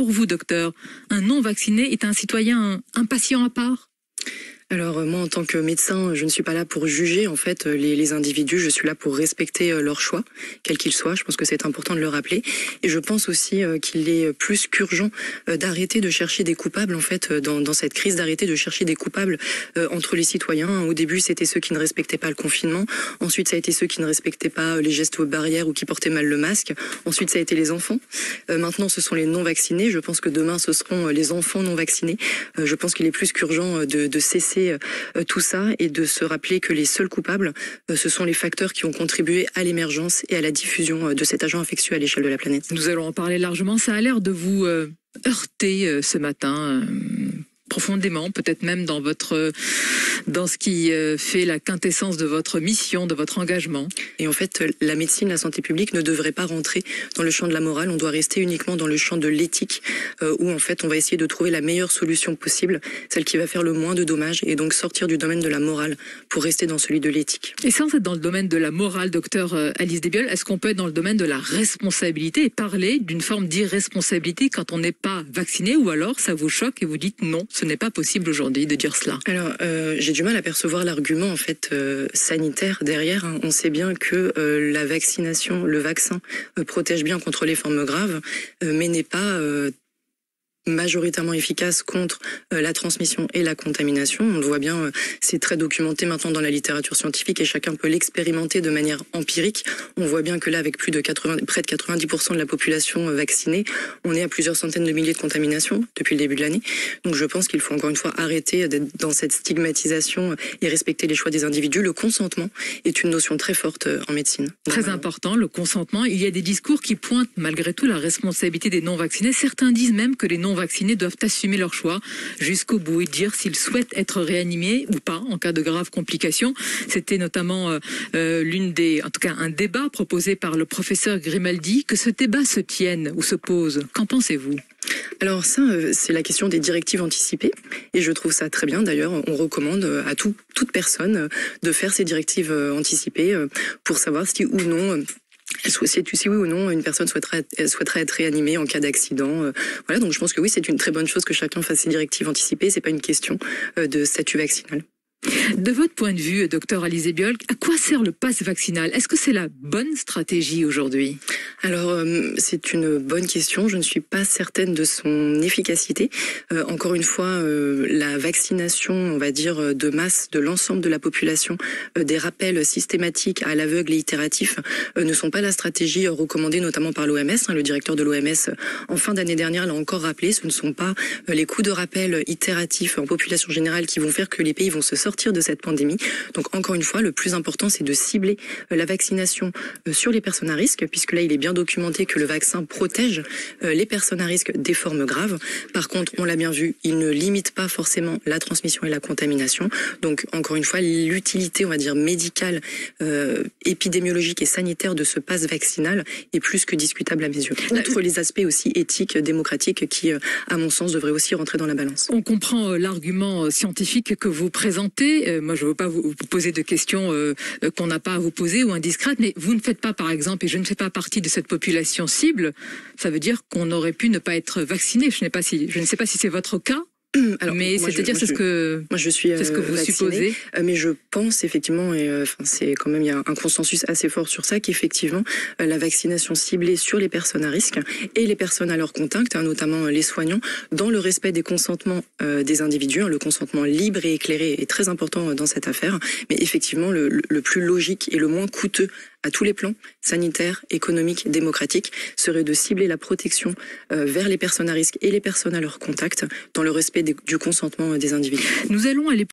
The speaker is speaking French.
pour vous, docteur, un non-vacciné est un citoyen impatient à part ? Alors moi, en tant que médecin, je ne suis pas là pour juger en fait les individus. Je suis là pour respecter leur choix, quel qu'il soit. Je pense que c'est important de le rappeler. Et je pense aussi qu'il est plus qu'urgent d'arrêter de chercher des coupables en fait dans cette crise, d'arrêter de chercher des coupables entre les citoyens. Au début, c'était ceux qui ne respectaient pas le confinement. Ensuite, ça a été ceux qui ne respectaient pas les gestes barrières ou qui portaient mal le masque. Ensuite, ça a été les enfants. Maintenant, ce sont les non vaccinés. Je pense que demain, ce seront les enfants non vaccinés. Je pense qu'il est plus qu'urgent de cesser tout ça et de se rappeler que les seuls coupables, ce sont les facteurs qui ont contribué à l'émergence et à la diffusion de cet agent infectieux à l'échelle de la planète. Nous allons en parler largement. Ça a l'air de vous heurter ce matin profondément, peut-être même dans ce qui fait la quintessence de votre mission, de votre engagement. Et en fait, la médecine, la santé publique ne devrait pas rentrer dans le champ de la morale. On doit rester uniquement dans le champ de l'éthique, où en fait, on va essayer de trouver la meilleure solution possible, celle qui va faire le moins de dommages, et donc sortir du domaine de la morale pour rester dans celui de l'éthique. Et sans être dans le domaine de la morale, docteur Alice Desbioles, est-ce qu'on peut être dans le domaine de la responsabilité et parler d'une forme d'irresponsabilité quand on n'est pas vacciné, ou alors ça vous choque et vous dites non, ce n'est pas possible aujourd'hui de dire cela? Alors, j'ai du mal à percevoir l'argument en fait sanitaire derrière. On sait bien que la vaccination, le vaccin protège bien contre les formes graves, mais n'est pas majoritairement efficace contre la transmission et la contamination. On le voit bien, c'est très documenté maintenant dans la littérature scientifique et chacun peut l'expérimenter de manière empirique. On voit bien que là, avec près de 90% de la population vaccinée, on est à plusieurs centaines de milliers de contaminations depuis le début de l'année. Donc je pense qu'il faut encore une fois arrêter d'être dans cette stigmatisation et respecter les choix des individus. Le consentement est une notion très forte en médecine. Très important, le consentement. Il y a des discours qui pointent malgré tout la responsabilité des non-vaccinés. Certains disent même que les non-vaccinés doivent assumer leur choix jusqu'au bout et dire s'ils souhaitent être réanimés ou pas en cas de graves complications. C'était notamment en tout cas un débat proposé par le professeur Grimaldi. Que ce débat se tienne ou se pose, qu'en pensez-vous ? Alors ça, c'est la question des directives anticipées et je trouve ça très bien. D'ailleurs, on recommande à toute personne de faire ces directives anticipées pour savoir si oui ou non une personne souhaiterait être réanimée en cas d'accident. Voilà, donc je pense que oui, c'est une très bonne chose que chacun fasse ses directives anticipées. C'est pas une question de statut vaccinal. De votre point de vue, docteur Alice Desbioles, à quoi sert le pass vaccinal ? Est-ce que c'est la bonne stratégie aujourd'hui ? Alors, c'est une bonne question. Je ne suis pas certaine de son efficacité. Encore une fois, la vaccination, on va dire, de masse de l'ensemble de la population, des rappels systématiques à l'aveugle et itératifs ne sont pas la stratégie recommandée notamment par l'OMS. Le directeur de l'OMS, en fin d'année dernière, l'a encore rappelé. Ce ne sont pas les coups de rappel itératifs en population générale qui vont faire que les pays vont se sortir de cette pandémie. Donc encore une fois, le plus important, c'est de cibler la vaccination sur les personnes à risque, puisque là, il est bien documenté que le vaccin protège les personnes à risque des formes graves. Par contre, on l'a bien vu, il ne limite pas forcément la transmission et la contamination. Donc encore une fois, l'utilité, on va dire, médicale, épidémiologique et sanitaire de ce pass vaccinal est plus que discutable à mes yeux. Outre les aspects aussi éthiques, démocratiques, qui, à mon sens, devraient aussi rentrer dans la balance. On comprend l'argument scientifique que vous présentez. Moi, je ne veux pas vous poser de questions qu'on n'a pas à vous poser ou indiscrètes, mais vous ne faites pas, par exemple, et je ne fais pas partie de cette population cible, ça veut dire qu'on aurait pu ne pas être vacciné. Je ne sais pas si c'est votre cas. Alors, mais c'est-à-dire c'est ce que vous supposez. Mais je pense effectivement, et c'est quand même il y a un consensus assez fort sur ça, qu'effectivement la vaccination ciblée sur les personnes à risque et les personnes à leur contact, notamment les soignants, dans le respect des consentements des individus, le consentement libre et éclairé est très important dans cette affaire. Mais effectivement le plus logique et le moins coûteux à tous les plans, sanitaires, économiques, démocratiques, serait de cibler la protection vers les personnes à risque et les personnes à leur contact dans le respect du consentement des individus. Nous allons aller